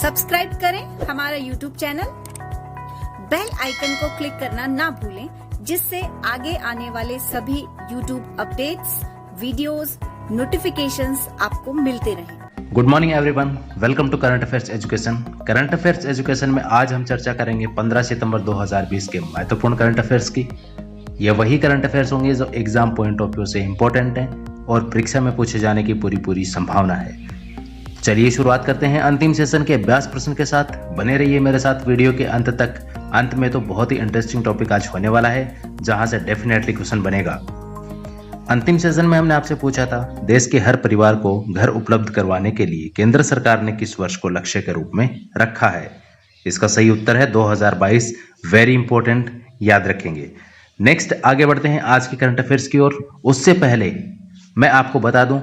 Subscribe करें हमारा YouTube channel, bell icon को क्लिक करना ना भूलें, जिससे आगे आने वाले सभी YouTube अपडेट्स, वीडियोस, नोटिफिकेशंस आपको मिलते रहें। Good morning everyone, welcome to current affairs education. Current affairs education में आज हम चर्चा करेंगे 15 सितंबर 2020 के महत्वपूर्ण करंट अफेयर्स की। ये वही करंट अफेयर्स होंगे जो एग्जाम पॉइंट ऑफ व्यू से इंपॉर्टेंट हैं और परीक्षा में पूछे जाने की पूरी संभावना है। चलिए शुरुआत करते हैं अंतिम सेशन के अभ्यास प्रश्न के साथ। बने रहिए मेरे साथ वीडियो के अंत तक। अंत में तो बहुत ही इंटरेस्टिंग टॉपिक आज होने वाला है, जहां से डेफिनेटली क्वेश्चन बनेगा। अंतिम सेशन में हमने आपसे पूछा था, देश के हर परिवार को घर उपलब्ध करवाने के लिए केंद्र सरकार ने किस वर्ष को लक्ष्य के रूप में रखा है। इसका सही उत्तर है 2022। वेरी इंपॉर्टेंट, याद रखेंगे। नेक्स्ट आगे बढ़ते हैं आज की करंट अफेयर्स की ओर। उससे पहले मैं आपको बता दूं,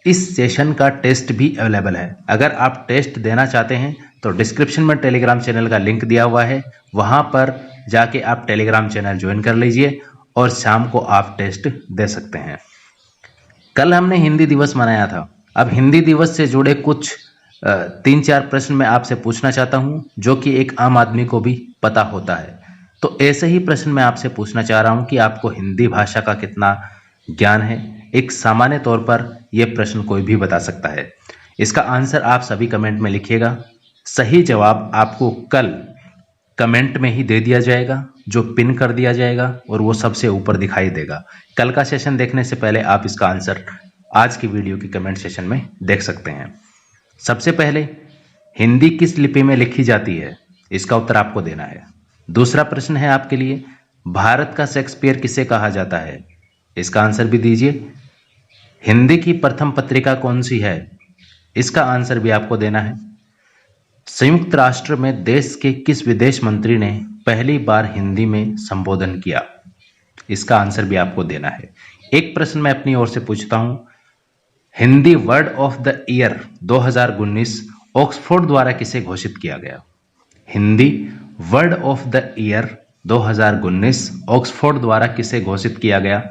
इस सेशन का टेस्ट भी अवेलेबल है। अगर आप टेस्ट देना चाहते हैं तो डिस्क्रिप्शन में टेलीग्राम चैनल का लिंक दिया हुआ है, वहां पर जाके आप टेलीग्राम चैनल ज्वाइन कर लीजिए और शाम को आप टेस्ट दे सकते हैं। कल हमने हिंदी दिवस मनाया था। अब हिंदी दिवस से जुड़े कुछ 3-4 प्रश्न मैं आपसे पूछना चाहता हूं, जो कि एक आम आदमी को भी पता होता है। तो ऐसे ही प्रश्न मैं आपसे पूछना चाह रहा हूं कि आपको हिंदी भाषा का कितना ज्ञान है। एक सामान्य तौर पर यह प्रश्न कोई भी बता सकता है। इसका आंसर आप सभी कमेंट में लिखिएगा। सही जवाब आपको कल कमेंट में ही दे दिया जाएगा, जो पिन कर दिया जाएगा और वो सबसे ऊपर दिखाई देगा। कल का सेशन देखने से पहले आप इसका आंसर आज की वीडियो की कमेंट सेशन में देख सकते हैं। सबसे पहले, हिंदी किस लिपि में लिखी जाती है? इसका उत्तर आपको देना है। दूसरा प्रश्न है आपके लिए, भारत का शेक्सपियर किसे कहा जाता है? इसका आंसर भी दीजिए। हिंदी की प्रथम पत्रिका कौन सी है? इसका आंसर भी आपको देना है। संयुक्त राष्ट्र में देश के किस विदेश मंत्री ने पहली बार हिंदी में संबोधन किया? इसका आंसर भी आपको देना है। एक प्रश्न मैं अपनी ओर से पूछता हूं, Hindi word of the year 2019 Oxford द्वारा किसे घोषित किया गया? Hindi word of the year 2019 Oxford द्वारा किसे घोषित किया गया?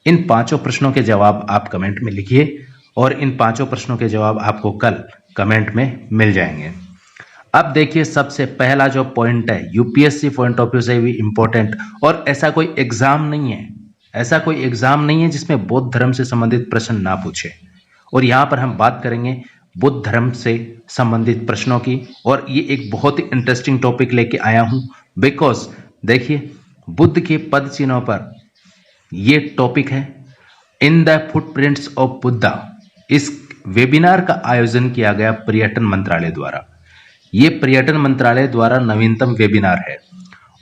इन 5 प्रश्नों के जवाब आप कमेंट में लिखिए और इन 5 प्रश्नों के जवाब आपको कल कमेंट में मिल जाएंगे। अब देखिए, सबसे पहला जो पॉइंट है, यूपीएससी पॉइंट ऑफ व्यू से भी इंपॉर्टेंट, और ऐसा कोई एग्जाम नहीं है जिसमें बौद्ध धर्म से संबंधित प्रश्न ना पूछे। और यहां पर हम बात करेंगे बुद्ध धर्म से संबंधित प्रश्नों की, और ये एक बहुत ही इंटरेस्टिंग टॉपिक लेके आया हूं, बिकॉज देखिए, बुद्ध के पद चिन्हों पर ये टॉपिक है, in the footprints of Buddha. इस वेबिनार का आयोजन किया गया पर्यटन मंत्रालय द्वारा। ये पर्यटन मंत्रालय द्वारा नवीनतम वेबिनार है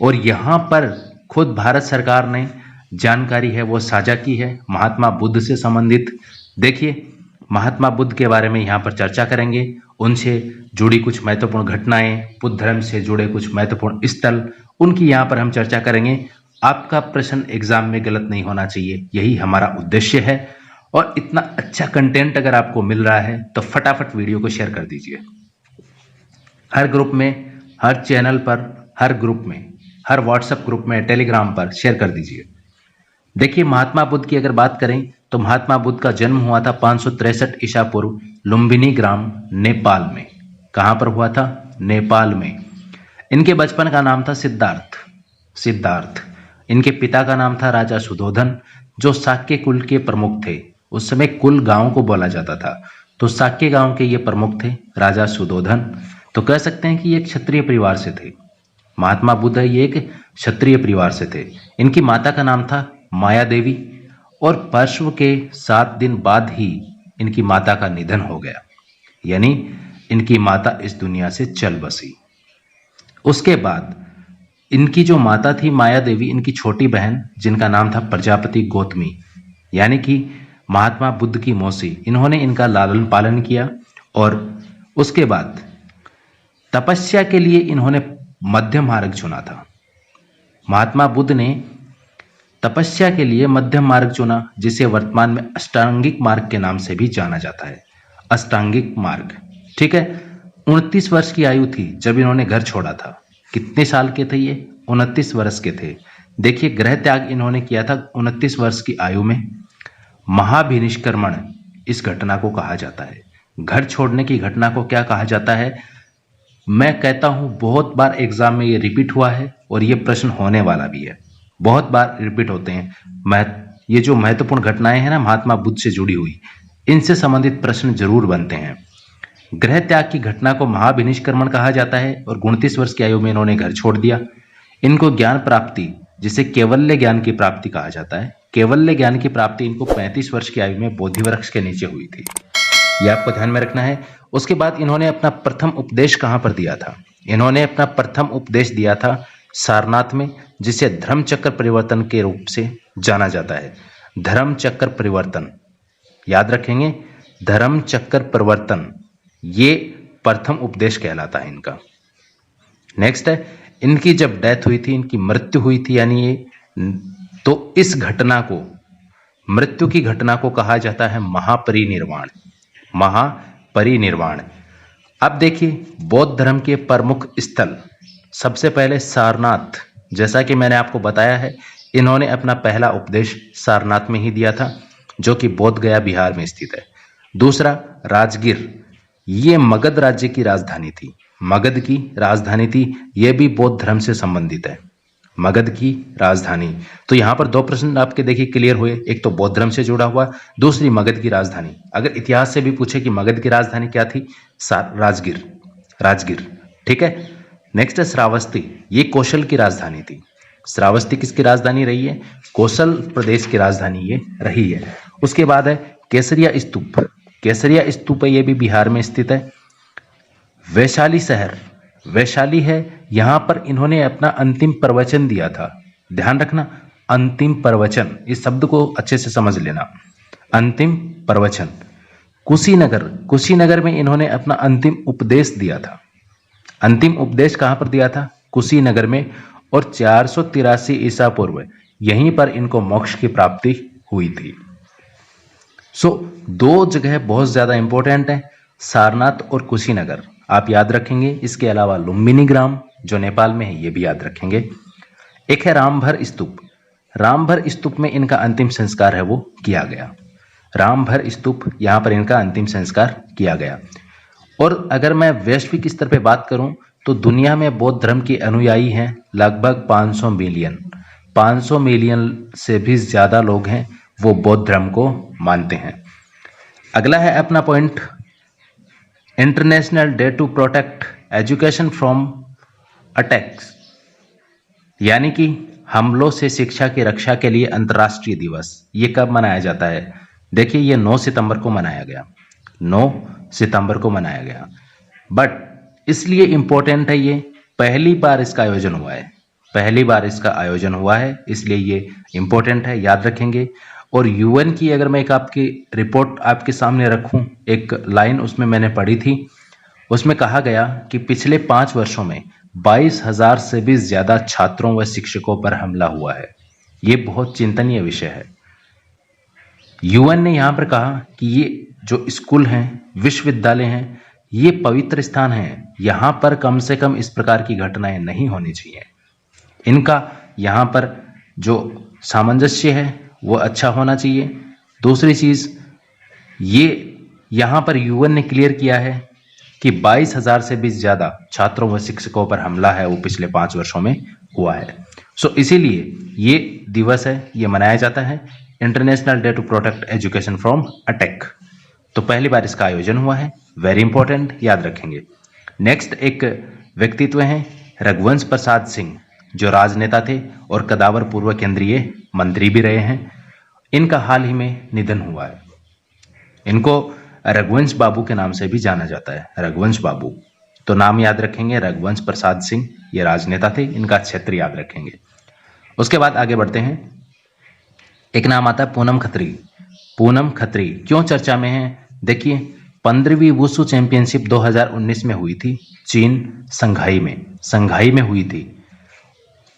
और यहां पर खुद भारत सरकार ने जानकारी है वो साझा की है महात्मा बुद्ध से संबंधित। देखिए, महात्मा बुद्ध के बारे में यहां पर चर्चा करेंगे, उनसे जुड़ी कुछ महत्वपूर्ण घटनाएं, बुद्ध धर्म से जुड़े कुछ महत्वपूर्ण स्थल, उनकी यहां पर हम चर्चा करेंगे। आपका प्रश्न एग्जाम में गलत नहीं होना चाहिए, यही हमारा उद्देश्य है। और इतना अच्छा कंटेंट अगर आपको मिल रहा है तो फटाफट वीडियो को शेयर कर दीजिए। हर ग्रुप में, हर चैनल पर, हर ग्रुप में, हर व्हाट्सएप ग्रुप में, टेलीग्राम पर शेयर कर दीजिए। देखिए, महात्मा बुद्ध की अगर बात करें तो महात्मा बुद्ध का जन्म हुआ था 563 ईसा पूर्व लुम्बिनी ग्राम, नेपाल में। कहां पर हुआ था? नेपाल में। इनके बचपन का नाम था सिद्धार्थ। इनके पिता का नाम था राजा सुधोधन, जो शाक्य कुल के प्रमुख थे। उस समय कुल गांव को बोला जाता था, तो शाक्य गांव के ये प्रमुख थे राजा सुधोधन। तो कह सकते हैं कि ये एक क्षत्रिय परिवार से थे। महात्मा बुद्ध ये एक क्षत्रिय परिवार से थे। इनकी माता का नाम था माया देवी और प्रसव के 7 दिन बाद ही इनकी माता का निधन हो गया, यानी इनकी माता इस दुनिया से चल बसी। उसके बाद इनकी जो माता थी माया देवी, इनकी छोटी बहन जिनका नाम था प्रजापति गौतमी, यानी कि महात्मा बुद्ध की मौसी, इन्होंने इनका लालन पालन किया। और उसके बाद तपस्या के लिए इन्होंने मध्यम मार्ग चुना था। महात्मा बुद्ध ने तपस्या के लिए मध्यम मार्ग चुना, जिसे वर्तमान में अष्टांगिक मार्ग के नाम से भी जाना जाता है। अष्टांगिक मार्ग, ठीक है। 29 वर्ष की आयु थी जब इन्होंने घर छोड़ा था। कितने साल के थे ये? 29 वर्ष के थे। देखिए, गृह त्याग इन्होंने किया था 29 वर्ष की आयु में। महाभिनिष्क्रमण इस घटना को कहा जाता है। घर छोड़ने की घटना को क्या कहा जाता है? मैं कहता हूं बहुत बार एग्जाम में ये रिपीट हुआ है और ये प्रश्न होने वाला भी है, बहुत बार रिपीट होते हैं। ये जो महत्वपूर्ण घटनाएं हैं ना महात्मा बुद्ध से जुड़ी हुई, इनसे संबंधित प्रश्न जरूर बनते हैं। गृह त्याग की घटना को महाविनिष्क्रमण कहा जाता है और 29 वर्ष की आयु में इन्होंने घर छोड़ दिया। इनको ज्ञान प्राप्ति, जिसे केवल्य ज्ञान की प्राप्ति कहा जाता है, केवल्य ज्ञान की प्राप्ति इनको 35 वर्ष की आयु में बोधि वृक्ष के नीचे हुई थी, यह आपको ध्यान में रखना है। उसके बाद इन्होंने अपना प्रथम उपदेश कहां पर दिया था? इन्होंने अपना प्रथम उपदेश दिया था सारनाथ में, जिसे धर्म चक्र परिवर्तन के रूप से जाना जाता है। धर्म चक्र परिवर्तन याद रखेंगे, धर्म चक्र परिवर्तन ये प्रथम उपदेश कहलाता है इनका। नेक्स्ट है, इनकी जब डेथ हुई थी, इनकी मृत्यु हुई थी यानी ये, तो इस घटना को, मृत्यु की घटना को कहा जाता है महापरिनिर्वाण। महापरिनिर्वाण। अब देखिए बौद्ध धर्म के प्रमुख स्थल, सबसे पहले सारनाथ। जैसा कि मैंने आपको बताया है, इन्होंने अपना पहला उपदेश सारनाथ में ही दिया था, जो कि बोध गया बिहार में स्थित है। दूसरा राजगीर, ये मगध राज्य की राजधानी थी, मगध की राजधानी थी, यह भी बौद्ध धर्म से संबंधित है, मगध की राजधानी। तो यहां पर दो प्रश्न आपके देखिए क्लियर हुए, एक तो बौद्ध धर्म से जुड़ा हुआ, दूसरी मगध की राजधानी। अगर इतिहास से भी पूछे कि मगध की राजधानी क्या थी, राजगीर, राजगीर, ठीक है। नेक्स्ट है श्रावस्ती, ये कौशल की राजधानी थी। श्रावस्ती किसकी राजधानी रही है? कौशल प्रदेश की राजधानी ये रही है। उसके बाद है केसरिया स्तूप, केसरिया स्तूप है, ये भी बिहार में स्थित है। वैशाली शहर, वैशाली है, यहां पर इन्होंने अपना अंतिम प्रवचन दिया था। ध्यान रखना, अंतिम प्रवचन, इस शब्द को अच्छे से समझ लेना, अंतिम प्रवचन। कुशीनगर, कुशीनगर में इन्होंने अपना अंतिम उपदेश दिया था। अंतिम उपदेश कहां पर दिया था? कुशीनगर में। और 483 ईसा पूर्व यहीं पर इनको मोक्ष की प्राप्ति हुई थी। दो जगह बहुत ज्यादा इंपॉर्टेंट है, सारनाथ और कुशीनगर, आप याद रखेंगे। इसके अलावा लुम्बिनी ग्राम जो नेपाल में है, ये भी याद रखेंगे। एक है रामभर स्तूप, रामभर स्तूप में इनका अंतिम संस्कार है वो किया गया। रामभर स्तूप, यहां पर इनका अंतिम संस्कार किया गया। और अगर मैं वैश्विक स्तर पे बात करूं तो दुनिया में बौद्ध धर्म के अनुयायी हैं लगभग 500 मिलियन, 500 मिलियन से भी ज्यादा लोग हैं वो बौद्ध धर्म को मानते हैं। अगला है अपना point, international day to protect education from attacks, यानी कि हमलों से शिक्षा की रक्षा के लिए अंतर्राष्ट्रीय दिवस। ये कब मनाया जाता है? देखिए ये 9 सितंबर को मनाया गया, 9 सितंबर को मनाया गया। बट इसलिए इंपॉर्टेंट है, ये पहली बार इसका आयोजन हुआ है, पहली बार इसका आयोजन हुआ है, इसलिए ये इंपॉर्टेंट है, याद रखेंगे। और यूएन की अगर मैं एक आपकी रिपोर्ट आपके सामने रखूं, एक लाइन उसमें मैंने पढ़ी थी, उसमें कहा गया कि पिछले 5 वर्षों में 22,000 से भी ज्यादा छात्रों व शिक्षकों पर हमला हुआ है। ये बहुत चिंतनीय विषय है। यूएन ने यहां पर कहा कि ये जो स्कूल हैं, विश्वविद्यालय हैं, ये पवित्र स्थान हैं, यहां पर कम से कम इस प्रकार की घटनाएं नहीं होनी चाहिए। इनका यहां पर जो सामंजस्य है वो अच्छा होना चाहिए। दूसरी चीज, ये यहां पर यूएन ने क्लियर किया है कि 22,000 से भी ज्यादा छात्रों व शिक्षकों पर हमला है वो पिछले 5 वर्षों में हुआ है। इसीलिए ये दिवस है, ये मनाया जाता है, international day to protect education from attack. तो पहली बार इसका आयोजन हुआ है, वेरी इंपॉर्टेंट, याद रखेंगे। नेक्स्ट एक व्यक्तित्व है रघुवंश प्रसाद सिंह, जो राजनेता थे और कदावर पूर्व केंद्रीय मंत्री भी रहे हैं। इनका हाल ही में निधन हुआ है। इनको रघुवंश बाबू के नाम से भी जाना जाता है, रघुवंश बाबू। तो नाम याद रखेंगे, रघुवंश प्रसाद सिंह, ये राजनेता थे, इनका क्षेत्र याद रखेंगे। उसके बाद आगे बढ़ते हैं, एक नाम आता है पूनम खत्री। पूनम खत्री क्यों चर्चा में है? देखिए 15वीं वुशु चैंपियनशिप 2019 में हुई थी, चीन संघाई में हुई थी।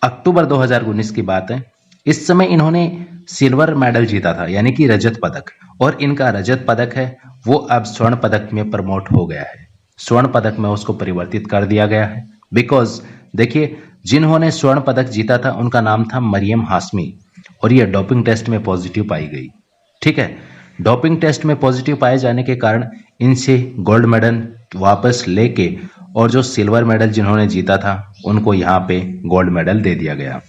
अक्टूबर 2019 की बात है। इस समय इन्होंने सिल्वर मेडल जीता था, यानी कि रजत पदक, और इनका रजत पदक है वो अब स्वर्ण पदक में प्रमोट हो गया है, स्वर्ण पदक में उसको परिवर्तित कर दिया गया है। बिकॉज देखिए जिन्होंने स्वर्ण पदक जीता था उनका नाम था मरियम हाशमी, और ये डोपिंग टेस्ट में पॉजिटिव पाई गई। ठीक है, डोपिंग टेस्ट में पॉजिटिव पाए जाने के कारण इनसे गोल्ड मेडल वापस लेके और जो सिल्वर मेडल जिन्होंने जीता था उनको यहाँ पे गोल्ड मेडल दे दिया गया।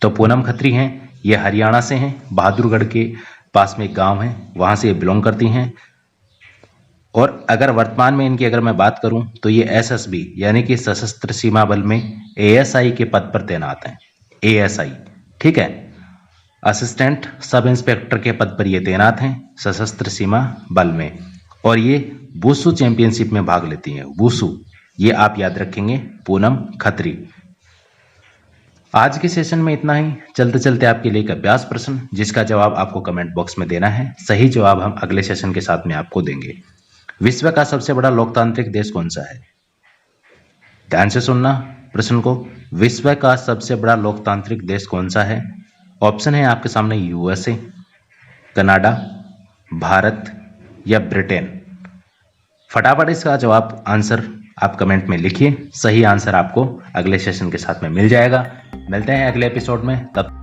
तो पूनम खत्री हैं, ये हरियाणा से हैं, बहादुरगढ़ के पास में एक गांव है, वहां से ये बिलोंग करती हैं। और अगर वर्तमान में इनकी अगर मैं बात करूं तो ये एसएसबी यानी कि सशस्त्र सीमा बल में एएसआई के पद पर तैनात हैं। एएसआई, ठीक है, असिस्टेंट सब इंस्पेक्टर के पद पर ये तैनात हैं सशस्त्र सीमा बल में। और ये वुशु चैंपियनशिप में भाग लेती हैं। वुशु, ये आप याद रखेंगे, पूनम खत्री। आज के सेशन में इतना ही। चलते चलते आपके लिए एक अभ्यास प्रश्न जिसका जवाब आपको कमेंट बॉक्स में देना है। सही जवाब हम अगले सेशन के साथ में आपको देंगे। विश्व का सबसे बड़ा लोकतांत्रिक देश कौन सा है? ध्यान से सुनना प्रश्न को। विश्व का सबसे बड़ा लोकतांत्रिक देश कौन सा है? ऑप्शन है आपके सामने यूएसए, कनाडा, भारत या ब्रिटेन। फटाफट इसका जवाब आंसर आप कमेंट में लिखिए। सही आंसर आपको अगले सेशन के साथ में मिल जाएगा। मिलते हैं अगले एपिसोड में, तब